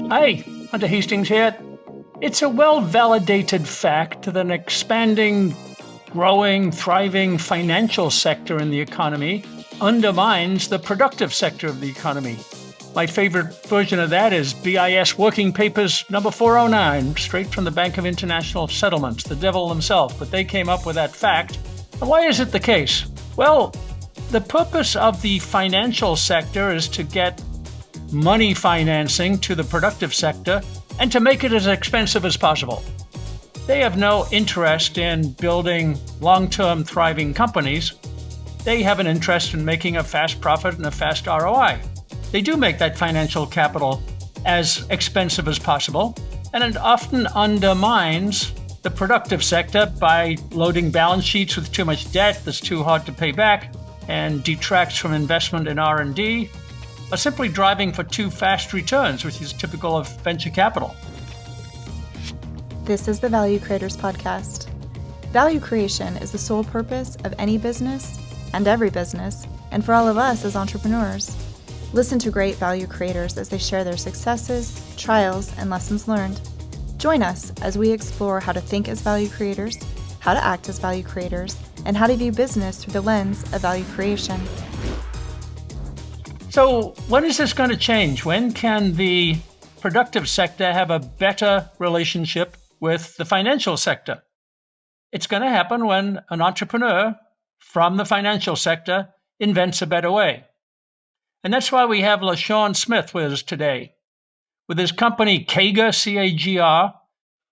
Hi, Hunter Hastings here. It's a well-validated fact that an expanding, growing, thriving financial sector in the economy undermines the productive sector of the economy. My favorite version of that is BIS Working Papers number 409, straight from the Bank of International Settlements, the devil himself, but they came up with that fact. And why is it the case? Well, the purpose of the financial sector is to get money financing to the productive sector and to make it as expensive as possible. They have no interest in building long-term thriving companies. They have an interest in making a fast profit and a fast ROI. They do make that financial capital as expensive as possible, and it often undermines the productive sector by loading balance sheets with too much debt that's too hard to pay back and detracts from investment in R&D, or simply driving for too fast returns, which is typical of venture capital. This is the Value Creators Podcast. Value creation is the sole purpose of any business and every business, and for all of us as entrepreneurs. Listen to great value creators as they share their successes, trials, and lessons learned. Join us as we explore how to think as value creators, how to act as value creators, and how to view business through the lens of value creation. So when is this going to change? When can the productive sector have a better relationship with the financial sector? It's going to happen when an entrepreneur from the financial sector invents a better way. And that's why we have LaSean Smith with us today. With his company CAGR, C-A-G-R,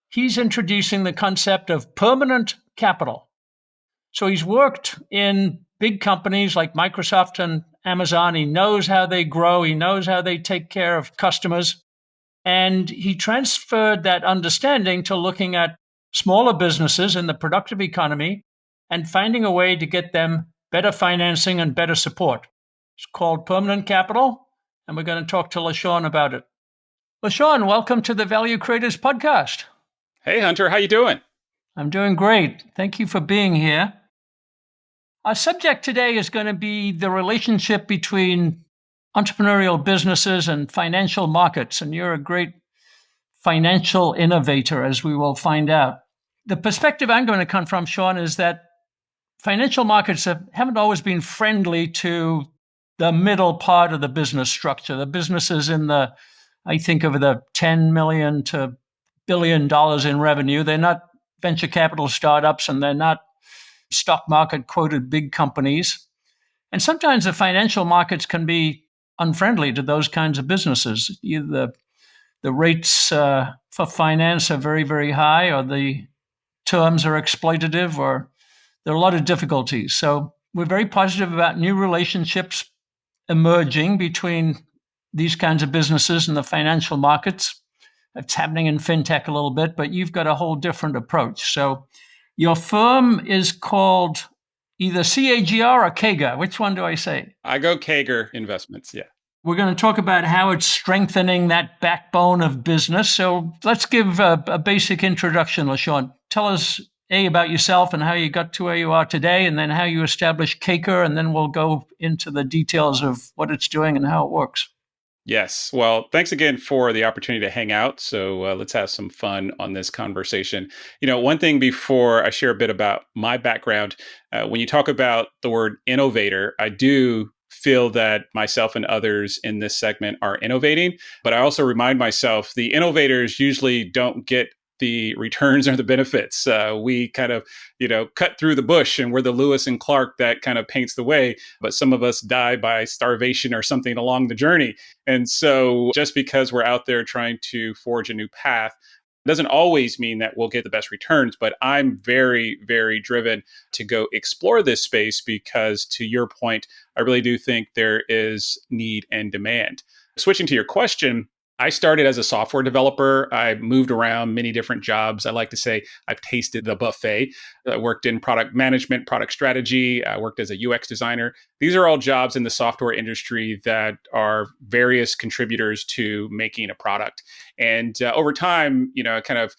he's introducing the concept of permanent capital. So he's worked in big companies like Microsoft and Amazon. He knows how they grow. He knows how they take care of customers. And he transferred that understanding to looking at smaller businesses in the productive economy and finding a way to get them better financing and better support. It's called permanent capital, and we're going to talk to LaSean about it. LaSean, welcome to the Value Creators Podcast. Hey, Hunter, how you doing? I'm doing great. Thank you for being here. Our subject today is going to be the relationship between entrepreneurial businesses and financial markets, and you're a great financial innovator, as we will find out. The perspective I'm going to come from, Sean, is that financial markets haven't always been friendly to the middle part of the business structure. The businesses I think of the $10 million to $1 billion in revenue. They're not venture capital startups, and they're not stock market quoted big companies. And sometimes the financial markets can be unfriendly to those kinds of businesses. Either the rates for finance are very, very high, or the terms are exploitative, or there are a lot of difficulties. So we're very positive about new relationships emerging between these kinds of businesses and the financial markets. It's happening in fintech a little bit, but you've got a whole different approach. So your firm is called either CAGR or CAGR. Which one do I say? I go CAGR Investments, yeah. We're going to talk about how it's strengthening that backbone of business. So let's give a basic introduction, LaSean. Tell us, about yourself and how you got to where you are today, and then how you established CAGR, and then we'll go into the details of what it's doing and how it works. Yes. Well, thanks again for the opportunity to hang out. So let's have some fun on this conversation. One thing before I share a bit about my background, when you talk about the word innovator, I do feel that myself and others in this segment are innovating, but I also remind myself the innovators usually don't get the returns or the benefits. We kind of, cut through the bush, and we're the Lewis and Clark that kind of paints the way, but some of us die by starvation or something along the journey. And so just because we're out there trying to forge a new path doesn't always mean that we'll get the best returns, but I'm very, very driven to go explore this space because, to your point, I really do think there is need and demand. Switching to your question, I started as a software developer. I moved around many different jobs. I like to say I've tasted the buffet. I worked in product management, product strategy. I worked as a UX designer. These are all jobs in the software industry that are various contributors to making a product. And over time, I kind of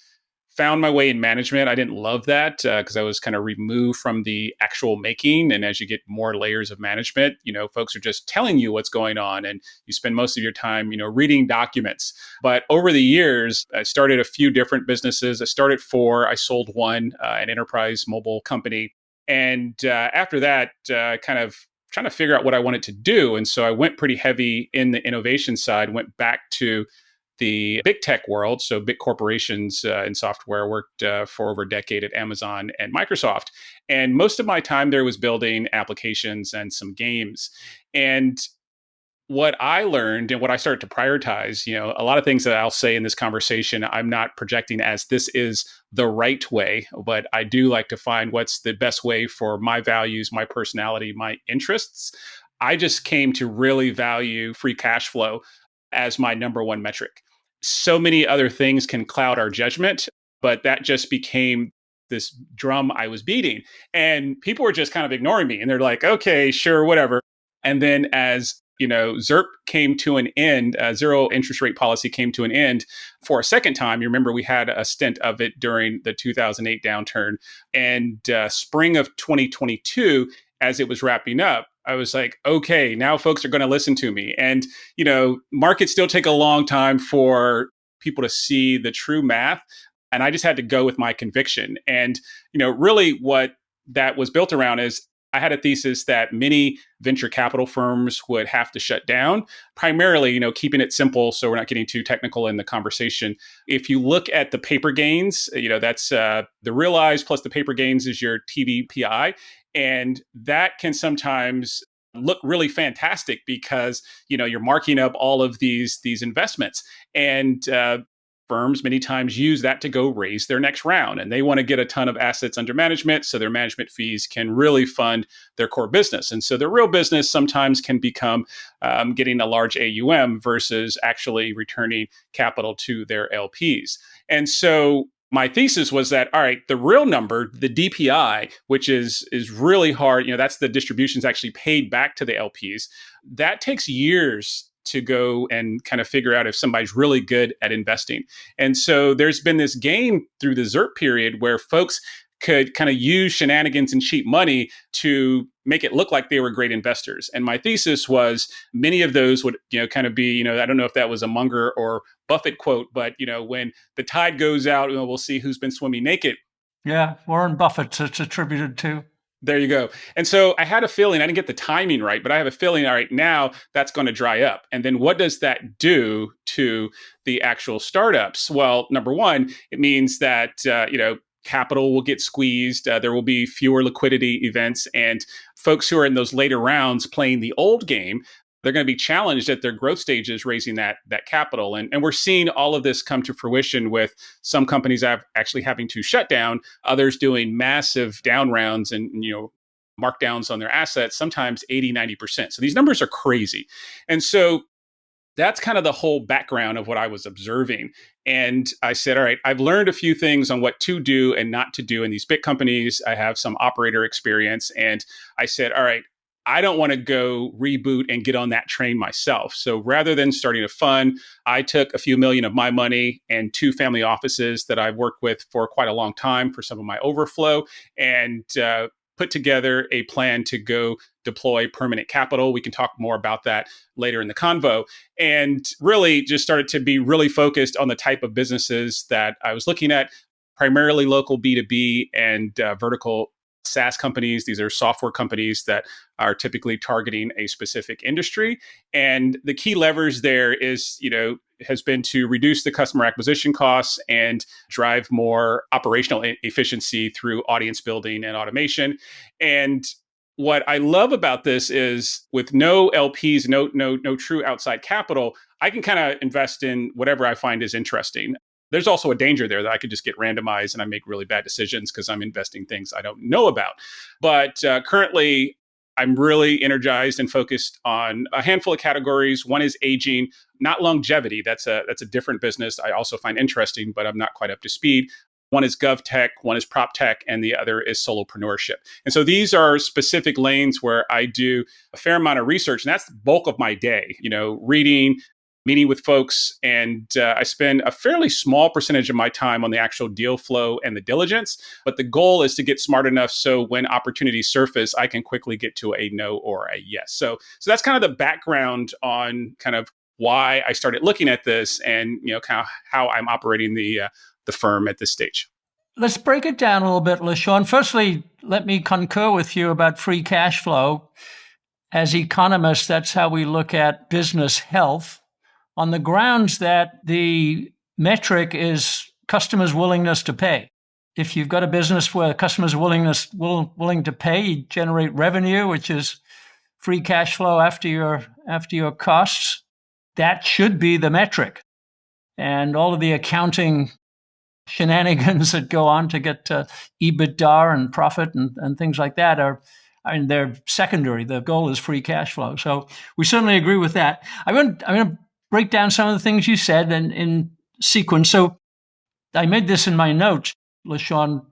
found my way in management. I didn't love that because I was kind of removed from the actual making. And as you get more layers of management, folks are just telling you what's going on, and you spend most of your time, reading documents. But over the years, I started a few different businesses. I started four. I sold one, an enterprise mobile company. And after that, kind of trying to figure out what I wanted to do. And so I went pretty heavy in the innovation side, went back to the big tech world, so big corporations in software, worked for over a decade at Amazon and Microsoft. And most of my time there was building applications and some games. And what I learned and what I started to prioritize, a lot of things that I'll say in this conversation, I'm not projecting as this is the right way, but I do like to find what's the best way for my values, my personality, my interests. I just came to really value free cash flow as my number one metric. So many other things can cloud our judgment, but that just became this drum I was beating. And people were just kind of ignoring me. And they're like, okay, sure, whatever. And then as ZIRP came to an end, zero interest rate policy came to an end for a second time. You remember we had a stint of it during the 2008 downturn. And spring of 2022, as it was wrapping up, I was like, okay, now folks are going to listen to me. And, markets still take a long time for people to see the true math. And I just had to go with my conviction. And, really what that was built around is I had a thesis that many venture capital firms would have to shut down, primarily, keeping it simple so we're not getting too technical in the conversation. If you look at the paper gains, that's the realized plus the paper gains is your TVPI. And that can sometimes look really fantastic because, you're marking up all of these investments. And firms many times use that to go raise their next round, and they want to get a ton of assets under management so their management fees can really fund their core business. And so their real business sometimes can become getting a large AUM versus actually returning capital to their LPs. And so my thesis was that, all right, the real number, the DPI, which is really hard, that's the distributions actually paid back to the LPs, that takes years to go and kind of figure out if somebody's really good at investing. And so there's been this game through the ZIRP period where folks could kind of use shenanigans and cheap money to make it look like they were great investors. And my thesis was many of those would, kind of be, I don't know if that was a Munger or Buffett quote, but, when the tide goes out, we'll see who's been swimming naked. Yeah, Warren Buffett's it's attributed to. There you go. And so I had a feeling, I didn't get the timing right, but I have a feeling, all right, now that's going to dry up. And then what does that do to the actual startups? Well, number one, it means that, capital will get squeezed. There will be fewer liquidity events. And folks who are in those later rounds playing the old game, they're going to be challenged at their growth stages raising that capital. And we're seeing all of this come to fruition with some companies actually having to shut down, others doing massive down rounds and, markdowns on their assets, sometimes 80, 90%. So these numbers are crazy. And so that's kind of the whole background of what I was observing. And I said, all right, I've learned a few things on what to do and not to do in these big companies. I have some operator experience. And I said, all right, I don't want to go reboot and get on that train myself. So rather than starting a fund, I took a few million of my money and two family offices that I've worked with for quite a long time for some of my overflow, and put together a plan to go deploy permanent capital. We can talk more about that later in the convo. And really just started to be really focused on the type of businesses that I was looking at, primarily local B2B and vertical SaaS companies. These are software companies that are typically targeting a specific industry. And the key levers there is, has been to reduce the customer acquisition costs and drive more operational efficiency through audience building and automation. And what I love about this is with no LPs, no true outside capital, I can kind of invest in whatever I find is interesting. There's also a danger there that I could just get randomized and I make really bad decisions because I'm investing things I don't know about. But currently, I'm really energized and focused on a handful of categories. One is aging, not longevity. That's a different business I also find interesting, but I'm not quite up to speed. One is gov tech, one is prop tech, and the other is solopreneurship. And so these are specific lanes where I do a fair amount of research, and that's the bulk of my day, reading, meeting with folks, and I spend a fairly small percentage of my time on the actual deal flow and the diligence. But the goal is to get smart enough so when opportunities surface, I can quickly get to a no or a yes. So that's kind of the background on kind of why I started looking at this, and kind of how I'm operating the firm at this stage. Let's break it down a little bit, LaSean. Firstly, let me concur with you about free cash flow. As economists, that's how we look at business health, on the grounds that the metric is customers' willingness to pay. If you've got a business where customers' willing to pay, you generate revenue, which is free cash flow after your costs. That should be the metric. And all of the accounting shenanigans that go on to get to EBITDA and profit and things like that they're secondary. The goal is free cash flow. So we certainly agree with that. I'm going to break down some of the things you said in sequence. So I made this in my notes, LaSean.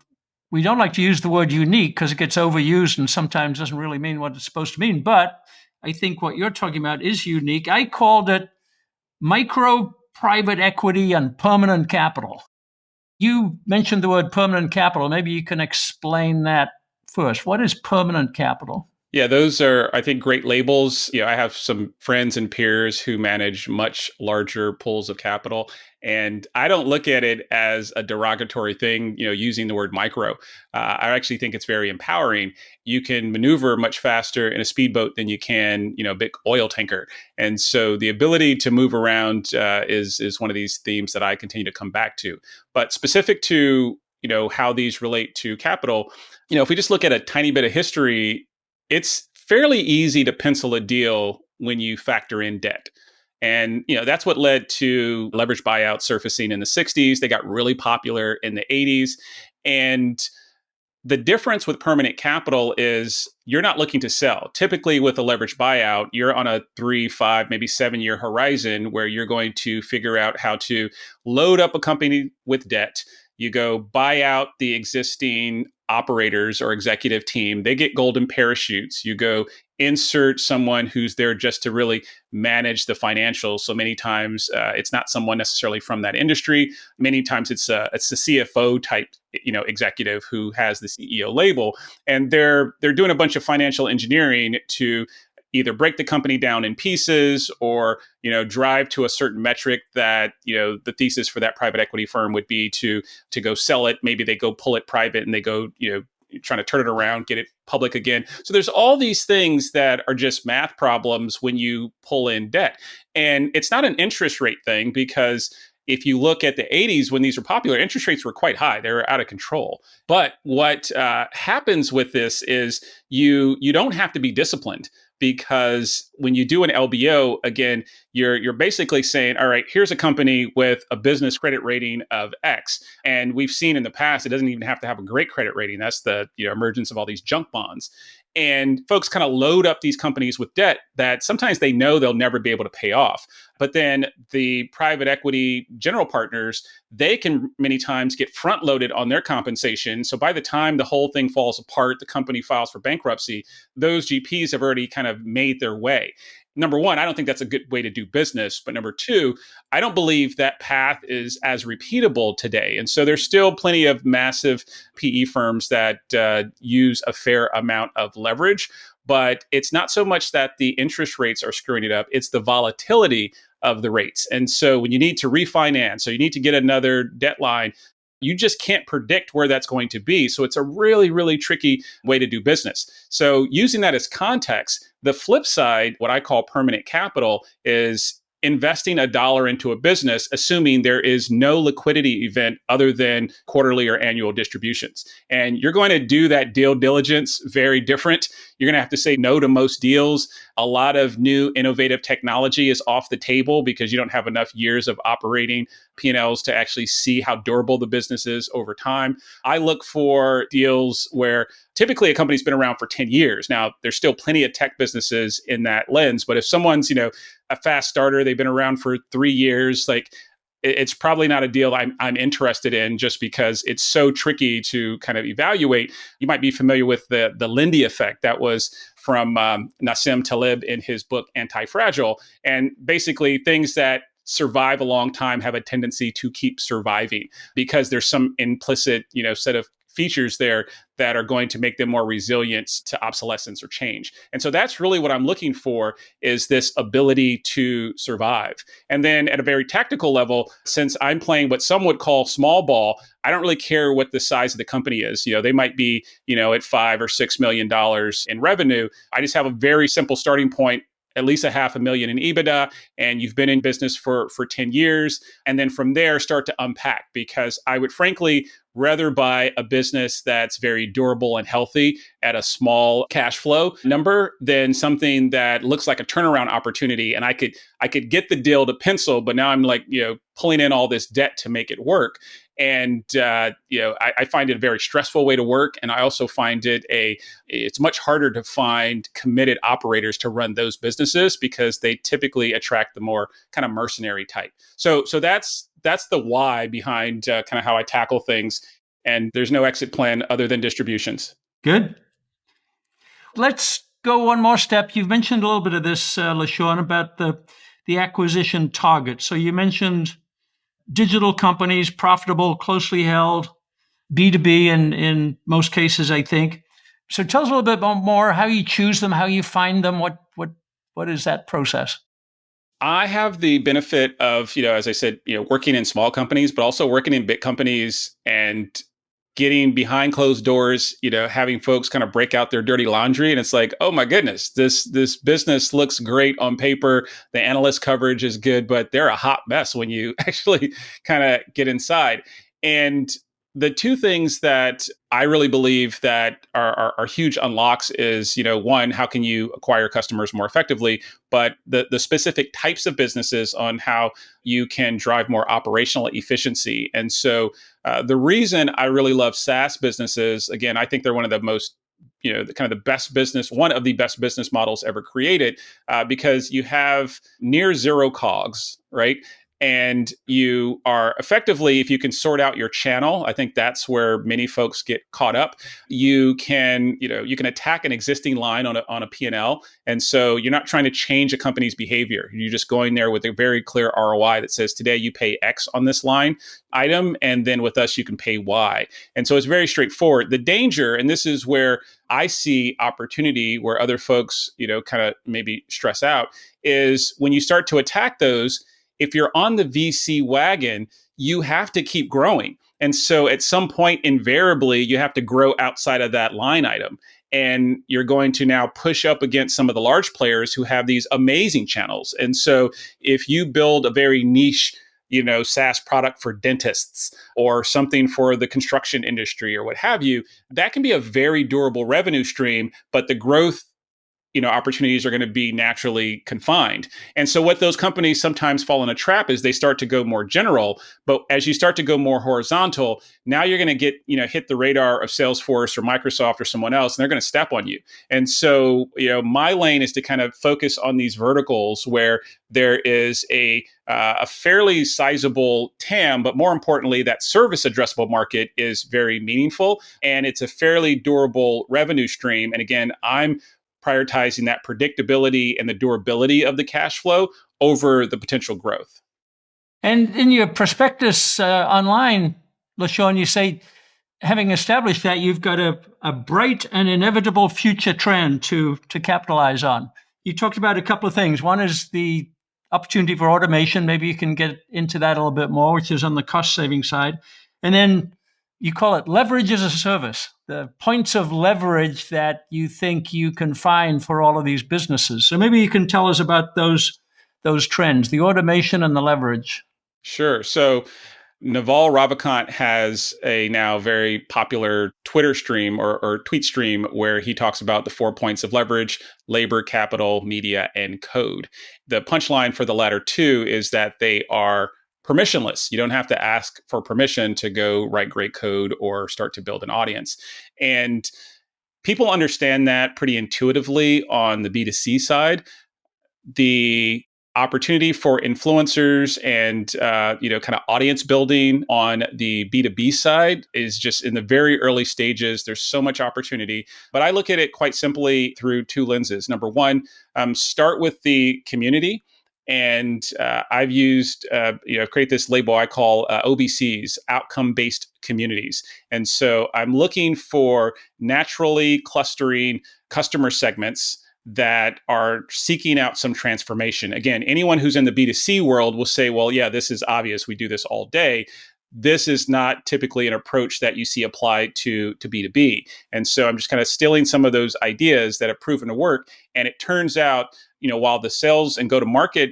We don't like to use the word unique because it gets overused and sometimes doesn't really mean what it's supposed to mean. But I think what you're talking about is unique. I called it micro private equity and permanent capital. You mentioned the word permanent capital. Maybe you can explain that first. What is permanent capital? Yeah, those are, I think, great labels. I have some friends and peers who manage much larger pools of capital, and I don't look at it as a derogatory thing, using the word micro. I actually think it's very empowering. You can maneuver much faster in a speedboat than you can, a big oil tanker. And so the ability to move around is one of these themes that I continue to come back to. But specific to, how these relate to capital, if we just look at a tiny bit of history, it's fairly easy to pencil a deal when you factor in debt. And that's what led to leverage buyouts surfacing in the 60s. They got really popular in the 80s. And the difference with permanent capital is you're not looking to sell. Typically with a leverage buyout, you're on a 3, 5, maybe 7-year horizon where you're going to figure out how to load up a company with debt. You go buy out the existing operators or executive team. They get golden parachutes. You go insert someone who's there just to really manage the financials. So many times it's not someone necessarily from that industry. Many times it's the CFO type, executive who has the CEO label, and they're doing a bunch of financial engineering to either break the company down in pieces or drive to a certain metric that the thesis for that private equity firm would be to go sell it. Maybe they go pull it private and they go trying to turn it around, get it public again. So there's all these things that are just math problems when you pull in debt, and it's not an interest rate thing, because if you look at the 80s when these were popular, interest rates were quite high. They were out of control. But what happens with this is you don't have to be disciplined, because when you do an LBO, again, you're basically saying, all right, here's a company with a business credit rating of X. And we've seen in the past, it doesn't even have to have a great credit rating. That's the emergence of all these junk bonds. And folks kind of load up these companies with debt that sometimes they know they'll never be able to pay off. But then the private equity general partners, they can many times get front loaded on their compensation. So by the time the whole thing falls apart, the company files for bankruptcy, those GPs have already kind of made their way. Number one, I don't think that's a good way to do business. But number two, I don't believe that path is as repeatable today. And so there's still plenty of massive PE firms that use a fair amount of leverage. But it's not so much that the interest rates are screwing it up, it's the volatility of the rates. And so when you need to refinance, so you need to get another debt line, you just can't predict where that's going to be. So it's a really, really tricky way to do business. So using that as context, the flip side, what I call permanent capital, is investing $1 into a business, assuming there is no liquidity event other than quarterly or annual distributions. And you're going to do that deal diligence very different. You're going to have to say no to most deals. A lot of new innovative technology is off the table because you don't have enough years of operating P&Ls to actually see how durable the business is over time. I look for deals where typically a company's been around for 10 years. Now, there's still plenty of tech businesses in that lens, but if someone's, a fast starter, they've been around for 3 years, it's probably not a deal I'm interested in, just because it's so tricky to kind of evaluate. You might be familiar with the Lindy effect. That was from Nassim Taleb in his book Anti-Fragile. And basically, things that survive a long time have a tendency to keep surviving because there's some implicit, set of features there that are going to make them more resilient to obsolescence or change. And so that's really what I'm looking for, is this ability to survive. And then at a very tactical level, since I'm playing what some would call small ball, I don't really care what the size of the company is. They might be, at $5 or $6 million in revenue. I just have a very simple starting point, at least a half a million in EBITDA, and you've been in business for 10 years. And then from there, start to unpack, because I would frankly rather buy a business that's very durable and healthy at a small cash flow number than something that looks like a turnaround opportunity. And I could get the deal to pencil, but now I'm like, pulling in all this debt to make it work. And I find it a very stressful way to work, and I also find it's much harder to find committed operators to run those businesses because they typically attract the more kind of mercenary type. So that's the why behind kind of how I tackle things. And there's no exit plan other than distributions. Good. Let's go one more step. You've mentioned a little bit of this, LaSean, about the acquisition target. So you mentioned digital companies, profitable, closely held, B2B in most cases, I think. So tell us a little bit more how you choose them, how you find them, what is that process? I have the benefit of, as I said, working in small companies, but also working in big companies and getting behind closed doors, having folks kind of break out their dirty laundry. And it's like, oh my goodness, this business looks great on paper. The analyst coverage is good, but they're a hot mess when you actually kind of get inside. And the two things that I really believe that are huge unlocks is, one, how can you acquire customers more effectively, but the specific types of businesses on how you can drive more operational efficiency. And so the reason I really love SaaS businesses, again, I think they're one of the most, the best business, one of the best business models ever created, because you have near zero cogs, right? And you are effectively, if you can sort out your channel, I think that's where many folks get caught up. You can attack an existing line on a P&L. And so you're not trying to change a company's behavior. You're just going there with a very clear ROI that says, today you pay X on this line item, and then with us, you can pay Y. And so it's very straightforward. The danger, and this is where I see opportunity where other folks, kind of maybe stress out, is when you start to attack those. If you're on the VC wagon, you have to keep growing. And so at some point, invariably, you have to grow outside of that line item. And you're going to now push up against some of the large players who have these amazing channels. And so if you build a very niche, SaaS product for dentists or something for the construction industry or what have you, that can be a very durable revenue stream, but the growth opportunities are going to be naturally confined. And so what those companies sometimes fall in a trap is they start to go more general, but as you start to go more horizontal, now you're going to get, hit the radar of Salesforce or Microsoft or someone else, and they're going to step on you. And so, my lane is to kind of focus on these verticals where there is a fairly sizable TAM, but more importantly, that service addressable market is very meaningful and it's a fairly durable revenue stream. And again, I'm prioritizing that predictability and the durability of the cash flow over the potential growth. And in your prospectus online, LaSean, you say, having established that, you've got a bright and inevitable future trend to capitalize on. You talked about a couple of things. One is the opportunity for automation. Maybe you can get into that a little bit more, which is on the cost saving side. And then you call it leverage as a service, the points of leverage that you think you can find for all of these businesses. So maybe you can tell us about those trends, the automation and the leverage. Sure. So Naval Ravikant has a now very popular Twitter stream or tweet stream where he talks about the 4 points of leverage: labor, capital, media, and code. The punchline for the latter two is that they are permissionless. You don't have to ask for permission to go write great code or start to build an audience. And people understand that pretty intuitively on the B2C side. The opportunity for influencers and kind of audience building on the B2B side is just in the very early stages. There's so much opportunity, but I look at it quite simply through two lenses. Number one, start with the community. And I've used, create this label I call OBCs, outcome-based communities. And so I'm looking for naturally clustering customer segments that are seeking out some transformation. Again, anyone who's in the B2C world will say, well, yeah, this is obvious. We do this all day. This is not typically an approach that you see applied to B2B. And so I'm just kind of stealing some of those ideas that have proven to work. And it turns out, while the sales and go-to-market,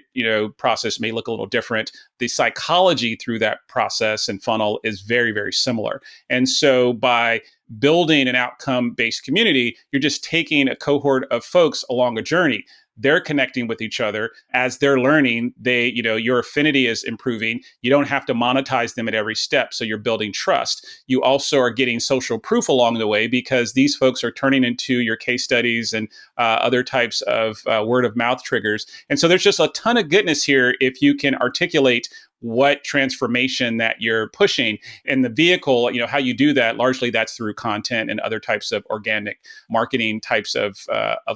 process may look a little different, the psychology through that process and funnel is very, very similar. And so by building an outcome-based community, you're just taking a cohort of folks along a journey. They're connecting with each other as they're learning. Your affinity is improving. You don't have to monetize them at every step. So you're building trust. You also are getting social proof along the way because these folks are turning into your case studies and other types of word of mouth triggers. And so there's just a ton of goodness here if you can articulate what transformation that you're pushing. And the vehicle, how you do that, largely that's through content and other types of organic marketing types of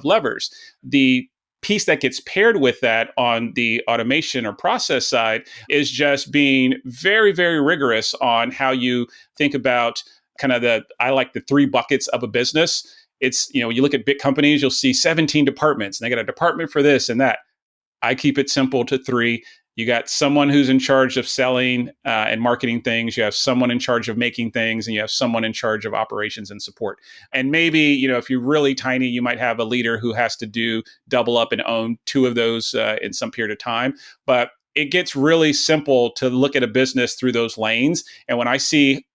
levers. The piece that gets paired with that on the automation or process side is just being very, very rigorous on how you think about kind of I like the three buckets of a business. It's, you look at big companies, you'll see 17 departments and they got a department for this and that. I keep it simple to three. You got someone who's in charge of selling and marketing things. You have someone in charge of making things, and you have someone in charge of operations and support. And maybe, if you're really tiny, you might have a leader who has to double up and own two of those in some period of time. But it gets really simple to look at a business through those lanes. And when I see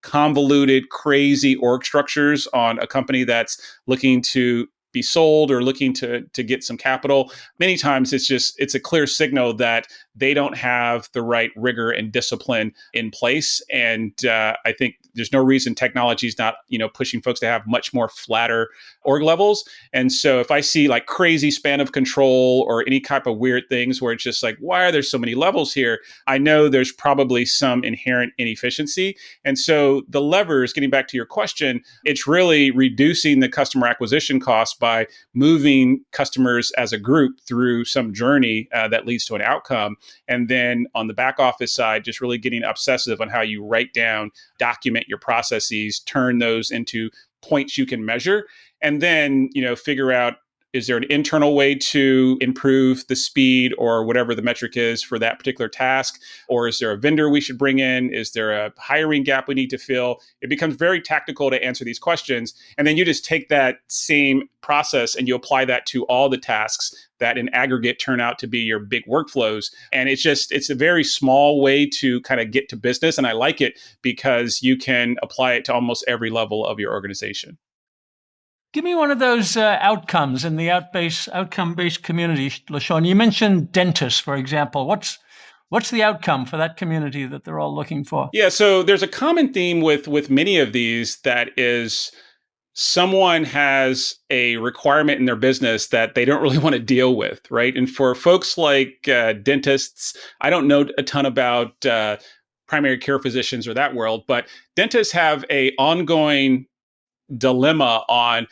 convoluted, crazy org structures on a company that's looking to be sold or looking to get some capital, many times it's a clear signal that they don't have the right rigor and discipline in place. And I think there's no reason technology is not pushing folks to have much more flatter org levels. And so if I see like crazy span of control or any type of weird things where it's just like, why are there so many levels here? I know there's probably some inherent inefficiency. And so the levers, getting back to your question, it's really reducing the customer acquisition cost by moving customers as a group through some journey that leads to an outcome. And then on the back office side, just really getting obsessive on how you write down, document your processes, turn those into points you can measure, and then, figure out, is there an internal way to improve the speed or whatever the metric is for that particular task? Or is there a vendor we should bring in? Is there a hiring gap we need to fill? It becomes very tactical to answer these questions. And then you just take that same process and you apply that to all the tasks that in aggregate turn out to be your big workflows. And it's a very small way to kind of get to business. And I like it because you can apply it to almost every level of your organization. Give me one of those outcomes in the outcome-based community, LaSean. You mentioned dentists, for example. What's the outcome for that community that they're all looking for? Yeah, so there's a common theme with many of these that is someone has a requirement in their business that they don't really want to deal with, right? And for folks like dentists, I don't know a ton about primary care physicians or that world, but dentists have a ongoing dilemma on,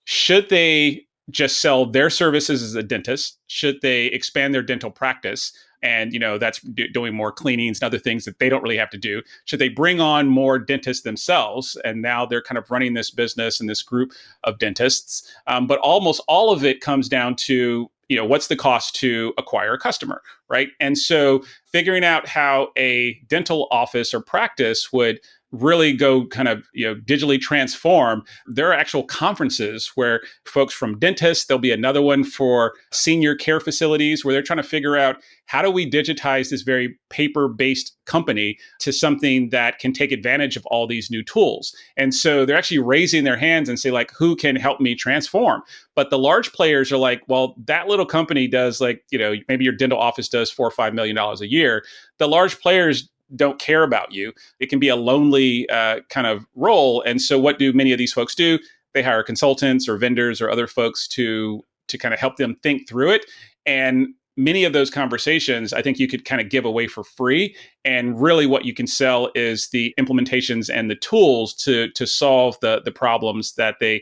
should they just sell their services as a dentist? Should they expand their dental practice? And, that's doing more cleanings and other things that they don't really have to do. Should they bring on more dentists themselves? And now they're kind of running this business and this group of dentists. But almost all of it comes down to, what's the cost to acquire a customer, right? And so figuring out how a dental office or practice would really go kind of digitally transform. There are actual conferences where folks from dentists, there'll be another one for senior care facilities where they're trying to figure out, how do we digitize this very paper-based company to something that can take advantage of all these new tools? And so they're actually raising their hands and say, like, who can help me transform? But the large players are like, well, that little company does, like, maybe your dental office does $4 or $5 million a year. The large players don't care about you. It can be a lonely kind of role. And so what do many of these folks do? They hire consultants or vendors or other folks to kind of help them think through it. And many of those conversations, I think you could kind of give away for free. And really what you can sell is the implementations and the tools to solve the problems that they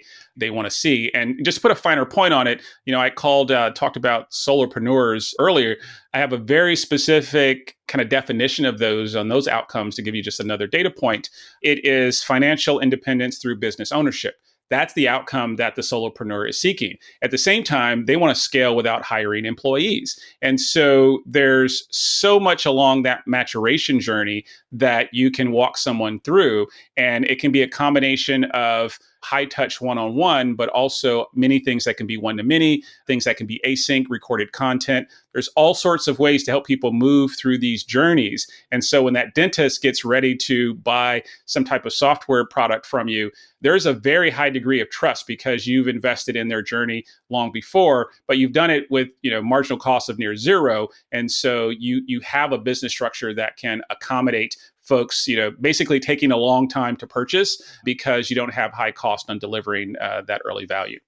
want to see. And just to put a finer point on it, I talked about solopreneurs earlier. I have a very specific kind of definition of those on those outcomes to give you just another data point. It is financial independence through business ownership. That's the outcome that the solopreneur is seeking. At the same time, they want to scale without hiring employees. And so there's so much along that maturation journey that you can walk someone through. And it can be a combination of high touch one-on-one, but also many things that can be one-to-many, things that can be async, recorded content. There's all sorts of ways to help people move through these journeys. And so when that dentist gets ready to buy some type of software product from you, there's a very high degree of trust because you've invested in their journey long before, but you've done it with marginal costs of near zero. And so you have a business structure that can accommodate folks, basically taking a long time to purchase because you don't have high cost on delivering that early value.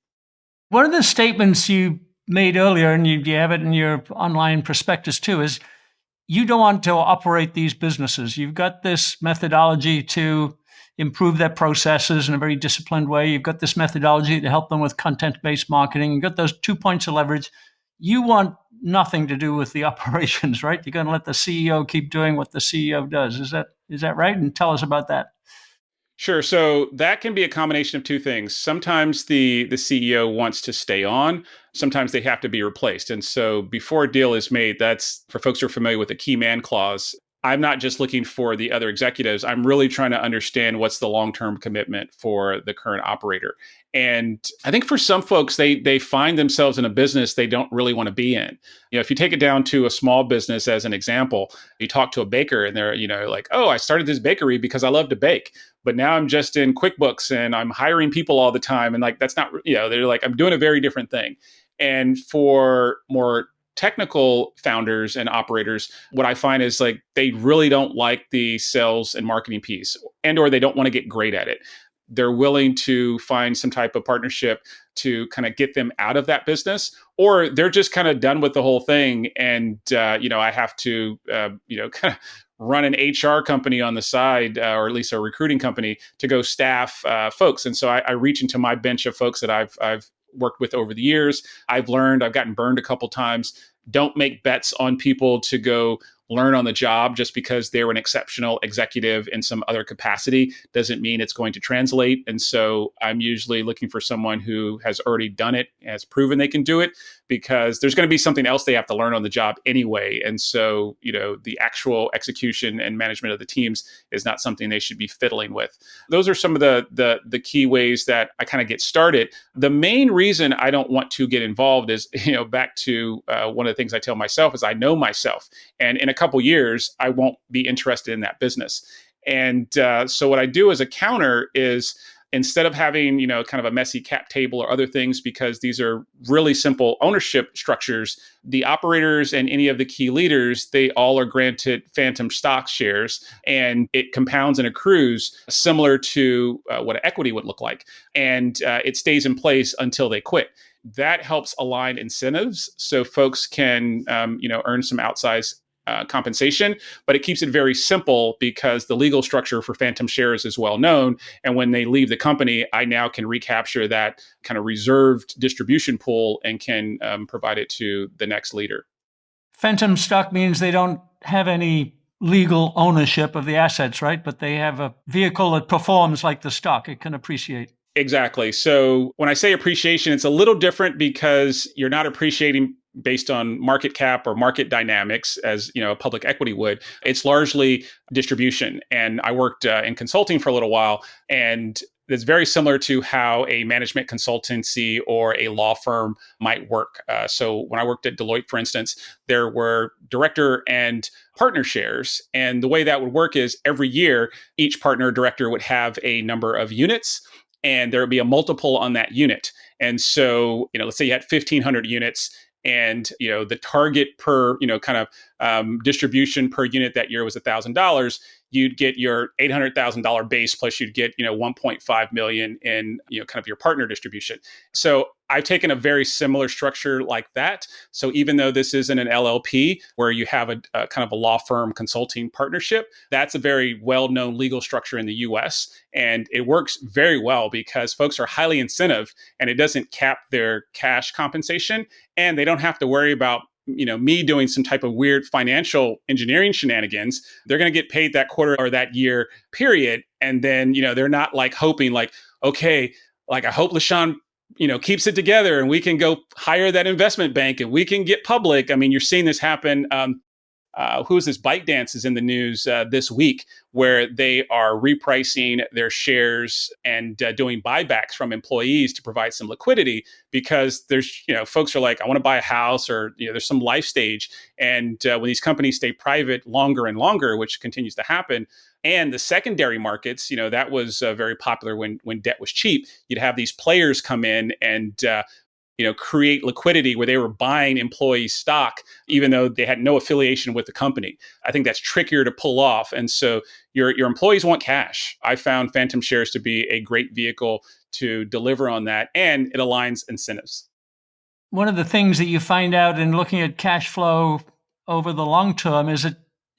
One of the statements you made earlier, and you have it in your online prospectus too, is you don't want to operate these businesses. You've got this methodology to improve their processes in a very disciplined way. You've got this methodology to help them with content-based marketing. You've got those 2 points of leverage. You want nothing to do with the operations, right? You're going to let the CEO keep doing what the CEO does. Is that right? And tell us about that. Sure. So that can be a combination of two things. Sometimes the CEO wants to stay on. Sometimes they have to be replaced. And so before a deal is made, that's for folks who are familiar with the key man clause. I'm not just looking for the other executives. I'm really trying to understand what's the long-term commitment for the current operator. And I think for some folks, they find themselves in a business they don't really want to be in. If you take it down to a small business as an example, you talk to a baker and they're, like, oh, I started this bakery because I love to bake, but now I'm just in QuickBooks and I'm hiring people all the time. And like, that's not, they're like, I'm doing a very different thing. And for more technical founders and operators, what I find is like they really don't like the sales and marketing piece, or they don't want to get great at it. They're willing to find some type of partnership to kind of get them out of that business, or they're just kind of done with the whole thing. And I have to kind of run an HR company on the side, or at least a recruiting company to go staff folks. And so I reach into my bench of folks that I've worked with over the years. I've gotten burned a couple times. Don't make bets on people to go learn on the job just because they're an exceptional executive in some other capacity doesn't mean it's going to translate. And so I'm usually looking for someone who has already done it, has proven they can do it, because there's going to be something else they have to learn on the job anyway. And so, the actual execution and management of the teams is not something they should be fiddling with. Those are some of the key ways that I kind of get started. The main reason I don't want to get involved is, back to one of the things I tell myself is I know myself. And in a couple years, I won't be interested in that business. And so what I do as a counter is instead of having, kind of a messy cap table or other things, because these are really simple ownership structures, the operators and any of the key leaders, they all are granted phantom stock shares, and it compounds and accrues similar to what an equity would look like. And it stays in place until they quit. That helps align incentives so folks can, earn some outsized compensation, but it keeps it very simple because the legal structure for phantom shares is well known. And when they leave the company, I now can recapture that kind of reserved distribution pool and can provide it to the next leader. Phantom stock means they don't have any legal ownership of the assets, right? But they have a vehicle that performs like the stock. It can appreciate. Exactly. So when I say appreciation, it's a little different because you're not appreciating based on market cap or market dynamics as a public equity would. It's largely distribution. And I worked in consulting for a little while, and it's very similar to how a management consultancy or a law firm might work. So when I worked at Deloitte, for instance, there were director and partner shares. And the way that would work is every year, each partner or director would have a number of units, and there would be a multiple on that unit. And so, let's say you had 1,500 units, and the target per kind of distribution per unit that year was $1,000. you'd get your $800,000 base plus you'd get, 1.5 million in, kind of your partner distribution. So I've taken a very similar structure like that. So even though this isn't an LLP where you have a kind of a law firm consulting partnership, that's a very well-known legal structure in the US. And it works very well because folks are highly incentive and it doesn't cap their cash compensation. And they don't have to worry about me doing some type of weird financial engineering shenanigans. They're going to get paid that quarter or that year period. And then, they're not like hoping like, okay, like I hope LaSean, keeps it together and we can go hire that investment bank and we can get public. I mean, you're seeing this happen. Who's this? ByteDance is in the news this week where they are repricing their shares and doing buybacks from employees to provide some liquidity because there's, folks are like, I want to buy a house or, there's some life stage. And when these companies stay private longer and longer, which continues to happen, and the secondary markets, that was very popular when debt was cheap. You'd have these players come in and create liquidity where they were buying employee stock, even though they had no affiliation with the company. I think that's trickier to pull off. And so your employees want cash. I found phantom shares to be a great vehicle to deliver on that, and it aligns incentives. One of the things that you find out in looking at cash flow over the long term is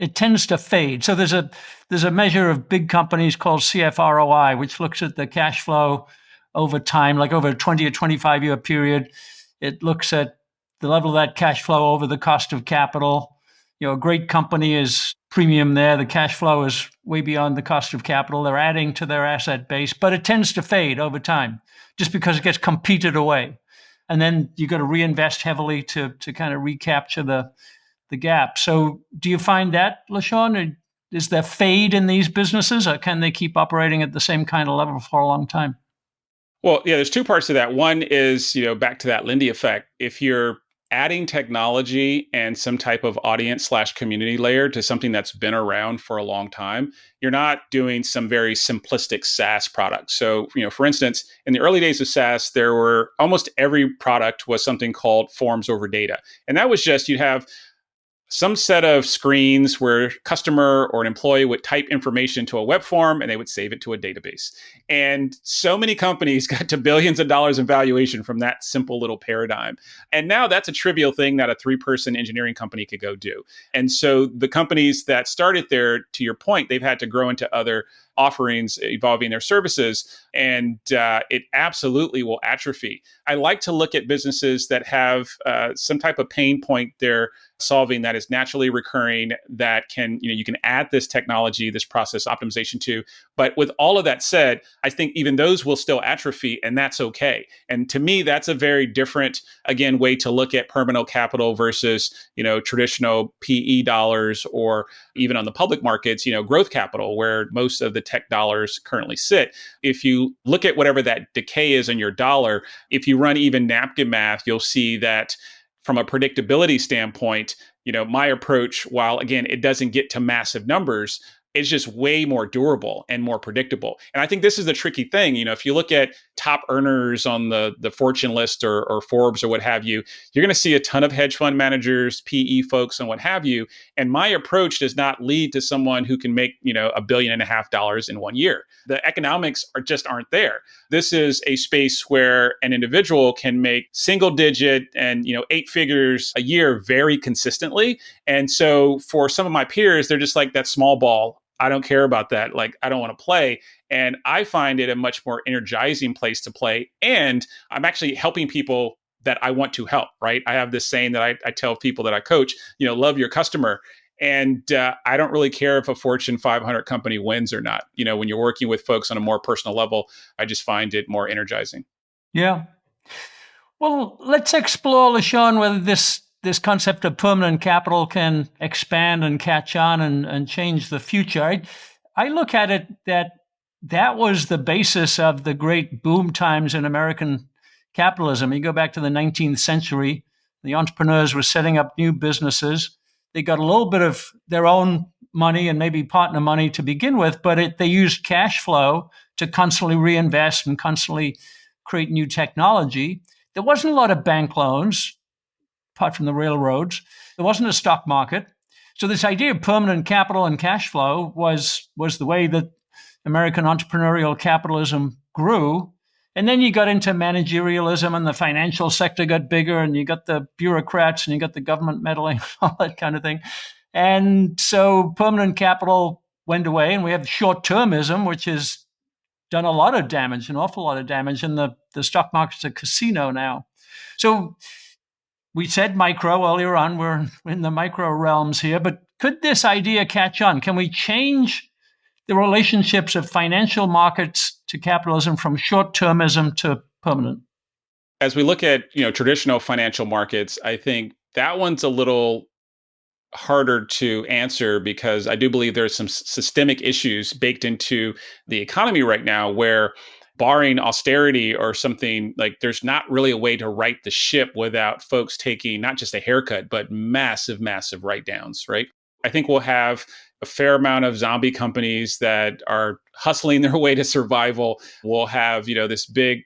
it tends to fade. So there's a measure of big companies called CFROI, which looks at the cash flow over time, like over a 20 or 25 year period. It looks at the level of that cash flow over the cost of capital. A great company is premium there. The cash flow is way beyond the cost of capital. They're adding to their asset base, but it tends to fade over time just because it gets competed away. And then you got to reinvest heavily to kind of recapture the gap. So do you find that, LaSean? Is there fade in these businesses or can they keep operating at the same kind of level for a long time? Well, yeah, there's two parts to that. One is, back to that Lindy effect. If you're adding technology and some type of audience/community layer to something that's been around for a long time, you're not doing some very simplistic SaaS product. So, for instance, in the early days of SaaS, there were almost every product was something called forms over data. And that was just, you'd have some set of screens where customer or an employee would type information into a web form and they would save it to a database. And so many companies got to billions of dollars in valuation from that simple little paradigm. And now that's a trivial thing that a 3-person engineering company could go do. And so the companies that started there, to your point, they've had to grow into other offerings, evolving their services, and it absolutely will atrophy. I like to look at businesses that have some type of pain point they're solving that is naturally recurring, that can, you can add this technology, this process optimization to. But with all of that said, I think even those will still atrophy, and that's okay. And to me, that's a very different, again, way to look at permanent capital versus, traditional PE dollars, or even on the public markets, growth capital, where most of the tech dollars currently sit. If you look at whatever that decay is in your dollar, if you run even napkin math, you'll see that from a predictability standpoint, my approach, while again, it doesn't get to massive numbers, it's just way more durable and more predictable. And I think this is the tricky thing. If you look at top earners on the Fortune list or Forbes or what have you, you're going to see a ton of hedge fund managers, PE folks, and what have you. And my approach does not lead to someone who can make, $1.5 billion in 1 year. The economics aren't there. This is a space where an individual can make single digit and, 8 figures a year very consistently. And so for some of my peers, they're just like that small ball. I don't care about that. Like, I don't want to play. And I find it a much more energizing place to play. And I'm actually helping people that I want to help, right? I have this saying that I tell people that I coach, love your customer. And I don't really care if a Fortune 500 company wins or not. When you're working with folks on a more personal level, I just find it more energizing. Yeah. Well, let's explore, LaSean, whether this concept of permanent capital can expand and catch on and change the future. I look at it that was the basis of the great boom times in American capitalism. You go back to the 19th century, the entrepreneurs were setting up new businesses. They got a little bit of their own money and maybe partner money to begin with, but they used cash flow to constantly reinvest and constantly create new technology. There wasn't a lot of bank loans, apart from the railroads. There wasn't a stock market. So this idea of permanent capital and cash flow was the way that American entrepreneurial capitalism grew. And then you got into managerialism and the financial sector got bigger and you got the bureaucrats and you got the government meddling, all that kind of thing. And so permanent capital went away and we have short-termism, which has done a lot of damage, an awful lot of damage. And the stock market's a casino now. So we said micro earlier on, we're in the micro realms here, but could this idea catch on? Can we change the relationships of financial markets to capitalism from short-termism to permanent? As we look at, traditional financial markets, I think that one's a little harder to answer because I do believe there's some systemic issues baked into the economy right now where barring austerity or something like there's not really a way to right the ship without folks taking not just a haircut but massive write downs, right? I think we'll have a fair amount of zombie companies that are hustling their way to survival. We'll have, this big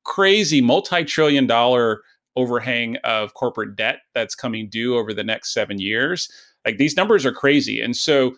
crazy multi-trillion dollar overhang of corporate debt that's coming due over the next 7 years. Like these numbers are crazy. And so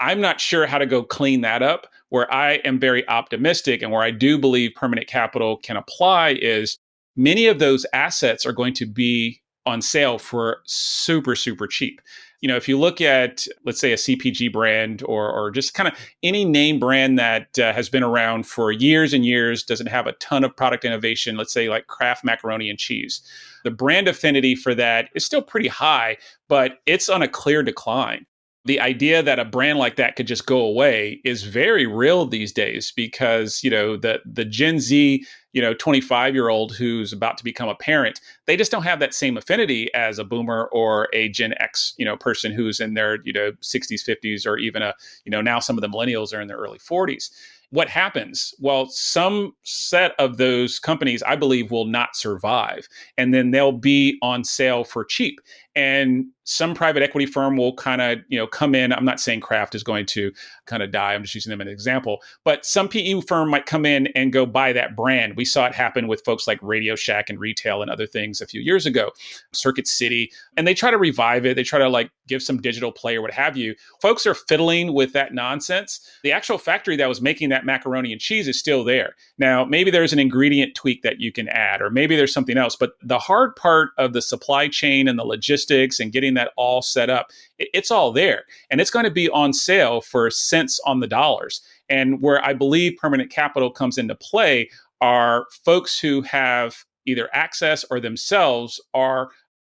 I'm not sure how to go clean that up. Where I am very optimistic and where I do believe permanent capital can apply is many of those assets are going to be on sale for super cheap. If you look at, let's say, a CPG brand or just kind of any name brand that has been around for years and years, doesn't have a ton of product innovation, let's say like Kraft macaroni and cheese. The brand affinity for that is still pretty high, but it's on a clear decline. The idea that a brand like that could just go away is very real these days because, the Gen Z, 25-year-old who's about to become a parent, they just don't have that same affinity as a boomer or a Gen X, person who's in their, 60s, 50s, or even now some of the millennials are in their early 40s. What happens? Well, some set of those companies, I believe, will not survive, and then they'll be on sale for cheap. And some private equity firm will kind of, come in. I'm not saying Kraft is going to kind of die. I'm just using them as an example. But some PE firm might come in and go buy that brand. We saw it happen with folks like Radio Shack and retail and other things a few years ago, Circuit City. And they try to revive it. They try to give some digital play or what have you. Folks are fiddling with that nonsense. The actual factory that was making that macaroni and cheese is still there. Now, maybe there's an ingredient tweak that you can add, or maybe there's something else. But the hard part of the supply chain and the logistics and getting that all set up, it's all there. And it's going to be on sale for cents on the dollars. And where I believe permanent capital comes into play are folks who have either access or themselves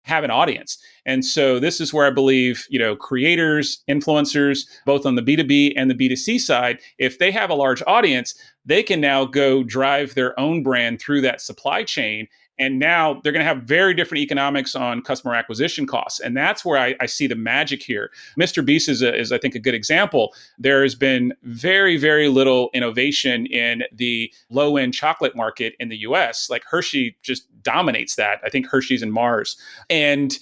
have an audience. And so this is where I believe, creators, influencers, both on the B2B and the B2C side, if they have a large audience, they can now go drive their own brand through that supply chain. And now they're going to have very different economics on customer acquisition costs. And that's where I see the magic here. Mr. Beast is, I think, a good example. There has been very little innovation in the low-end chocolate market in the US. Like Hershey just dominates that. I think Hershey's and Mars. And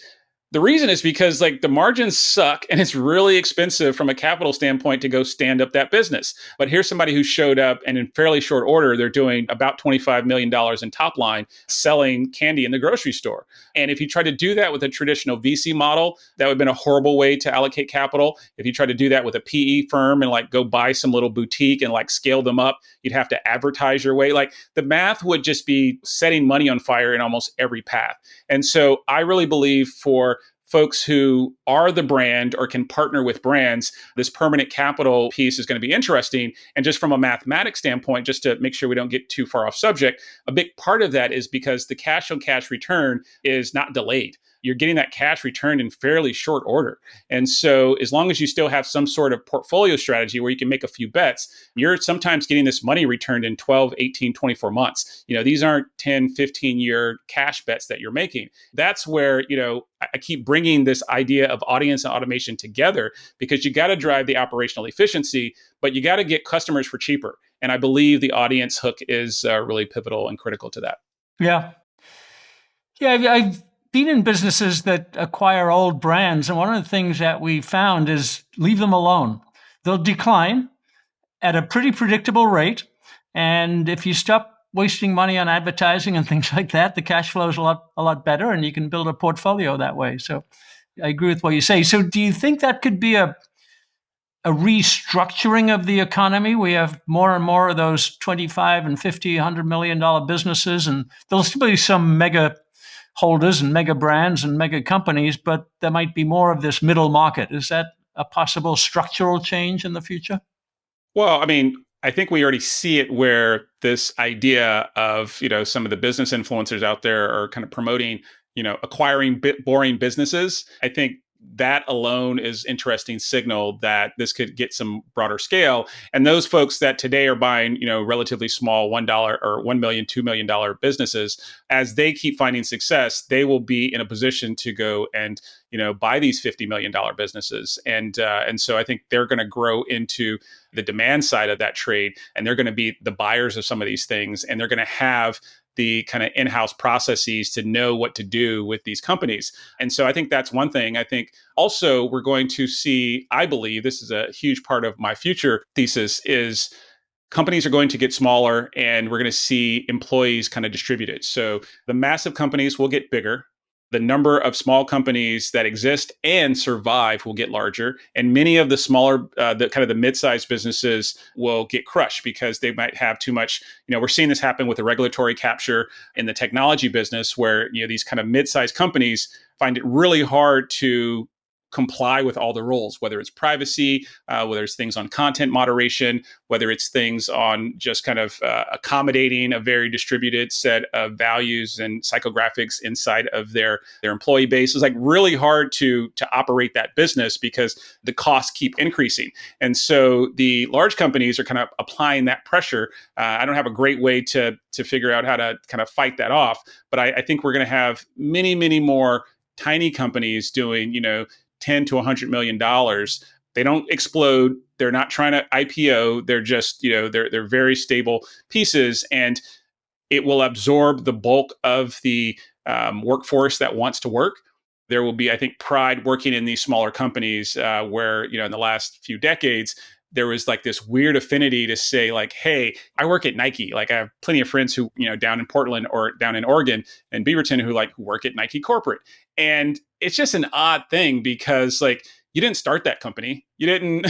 the reason is because the margins suck and it's really expensive from a capital standpoint to go stand up that business. But here's somebody who showed up and in fairly short order, they're doing about $25 million in top line selling candy in the grocery store. And if you try to do that with a traditional VC model, that would have been a horrible way to allocate capital. If you try to do that with a PE firm and go buy some little boutique and scale them up, you'd have to advertise your way. The math would just be setting money on fire in almost every path. And so I really believe for folks who are the brand or can partner with brands, this permanent capital piece is going to be interesting. And just from a mathematics standpoint, just to make sure we don't get too far off subject, a big part of that is because the cash on cash return is not delayed. You're getting that cash returned in fairly short order. And so as long as you still have some sort of portfolio strategy where you can make a few bets, you're sometimes getting this money returned in 12, 18, 24 months. These aren't 10, 15-year cash bets that you're making. That's where, I keep bringing this idea of audience and automation together because you got to drive the operational efficiency, but you got to get customers for cheaper. And I believe the audience hook is really pivotal and critical to that. Yeah. I've been in businesses that acquire old brands, and one of the things that we found is leave them alone. They'll decline at a pretty predictable rate, and if you stop wasting money on advertising and things like that, the cash flow is a lot better, and you can build a portfolio that way. So I agree with what you say. So do you think that could be a restructuring of the economy? We have more and more of those 25 and 50, $100 million businesses, and there'll still be some mega holders and mega brands and mega companies, but there might be more of this middle market. Is that a possible structural change in the future? Well, I mean, I think we already see it where this idea of, some of the business influencers out there are kind of promoting, acquiring boring businesses. I think that alone is interesting signal that this could get some broader scale. And those folks that today are buying, relatively small $1 or 1 million, $2 million businesses, as they keep finding success, they will be in a position to go and buy these $50 million businesses. And so I think they're going to grow into the demand side of that trade, and they're going to be the buyers of some of these things, and they're going to have the kind of in-house processes to know what to do with these companies. And so I think that's one thing. I think also we're going to see, I believe this is a huge part of my future thesis, is companies are going to get smaller and we're going to see employees kind of distributed. So the massive companies will get bigger. The number of small companies that exist and survive will get larger, and many of the smaller, the kind of the mid-sized businesses will get crushed because they might have too much. We're seeing this happen with the regulatory capture in the technology business, where these kind of mid-sized companies find it really hard to comply with all the rules, whether it's privacy, whether it's things on content moderation, whether it's things on just kind of accommodating a very distributed set of values and psychographics inside of their employee base. It's like really hard to operate that business because the costs keep increasing. And so the large companies are kind of applying that pressure. I don't have a great way to figure out how to kind of fight that off, but I think we're going to have many, many more tiny companies doing, 10 to $100 million. They don't explode. They're not trying to IPO. They're just, they're very stable pieces, and it will absorb the bulk of the workforce that wants to work. There will be, I think, pride working in these smaller companies where, in the last few decades, there was like this weird affinity to say like, hey, I work at Nike. Like I have plenty of friends who, down in Portland or down in Oregon and Beaverton who work at Nike corporate. And it's just an odd thing because you didn't start that company. You didn't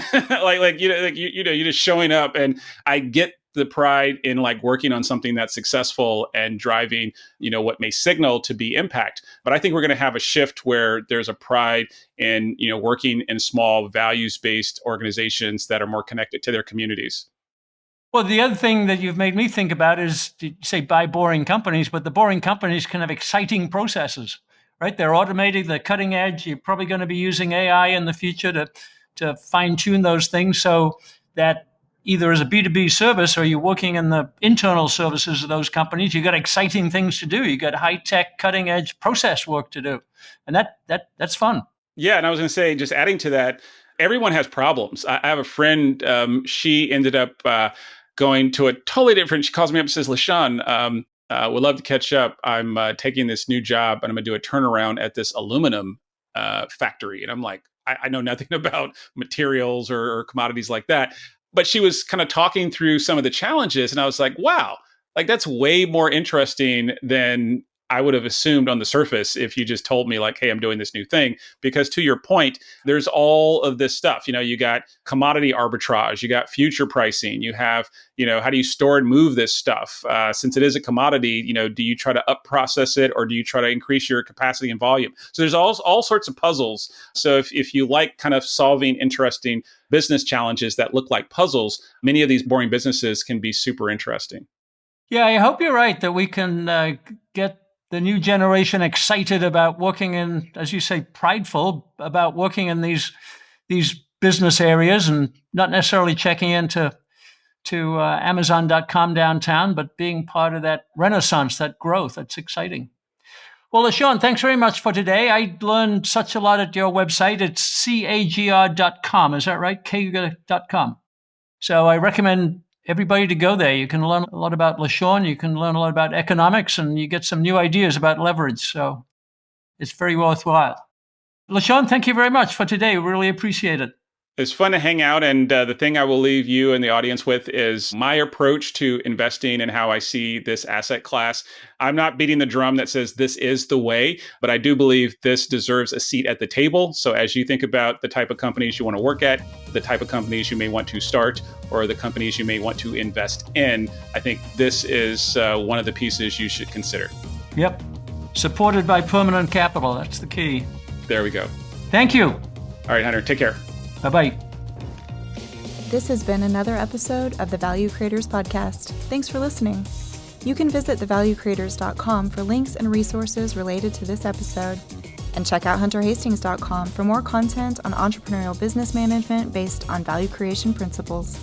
you're just showing up. And I get the pride in working on something that's successful and driving, what may signal to be impact. But I think we're going to have a shift where there's a pride in, working in small values-based organizations that are more connected to their communities. Well, the other thing that you've made me think about is, you say buy boring companies, but the boring companies can have exciting processes, right? They're automated, they're cutting edge. You're probably going to be using AI in the future to fine tune those things so that either as a B2B service or you're working in the internal services of those companies, you got exciting things to do. You got high tech, cutting edge process work to do. And that's fun. Yeah. And I was going to say, just adding to that, everyone has problems. I have a friend, she ended up going to a totally different, she calls me up and says, LaSean, would love to catch up. I'm taking this new job and I'm going to do a turnaround at this aluminum factory. And I'm like, I know nothing about materials or commodities like that. But she was kind of talking through some of the challenges. And I was like, wow, that's way more interesting than I would have assumed on the surface if you just told me hey, I'm doing this new thing. Because to your point, there's all of this stuff. You got commodity arbitrage, you got future pricing, you have, how do you store and move this stuff? Since it is a commodity, do you try to up process it or do you try to increase your capacity and volume? So there's all sorts of puzzles. So if you like kind of solving interesting business challenges that look like puzzles, many of these boring businesses can be super interesting. Yeah, I hope you're right that we can get the new generation excited about working in, as you say, prideful about working in these business areas and not necessarily checking into Amazon.com downtown, but being part of that renaissance, that growth. That's exciting. Well, LaSean, thanks very much for today. I learned such a lot at your website. It's cagr.com. Is that right? cagr.com. So I recommend everybody to go there. You can learn a lot about LaSean. You can learn a lot about economics, and you get some new ideas about leverage. So it's very worthwhile. LaSean, thank you very much for today. Really appreciate it. It's fun to hang out. And the thing I will leave you and the audience with is my approach to investing and how I see this asset class. I'm not beating the drum that says this is the way, but I do believe this deserves a seat at the table. So as you think about the type of companies you want to work at, the type of companies you may want to start, or the companies you may want to invest in, I think this is one of the pieces you should consider. Yep. Supported by permanent capital. That's the key. There we go. Thank you. All right, Hunter, take care. Bye-bye. This has been another episode of the Value Creators Podcast. Thanks for listening. You can visit thevaluecreators.com for links and resources related to this episode, and check out hunterhastings.com for more content on entrepreneurial business management based on value creation principles.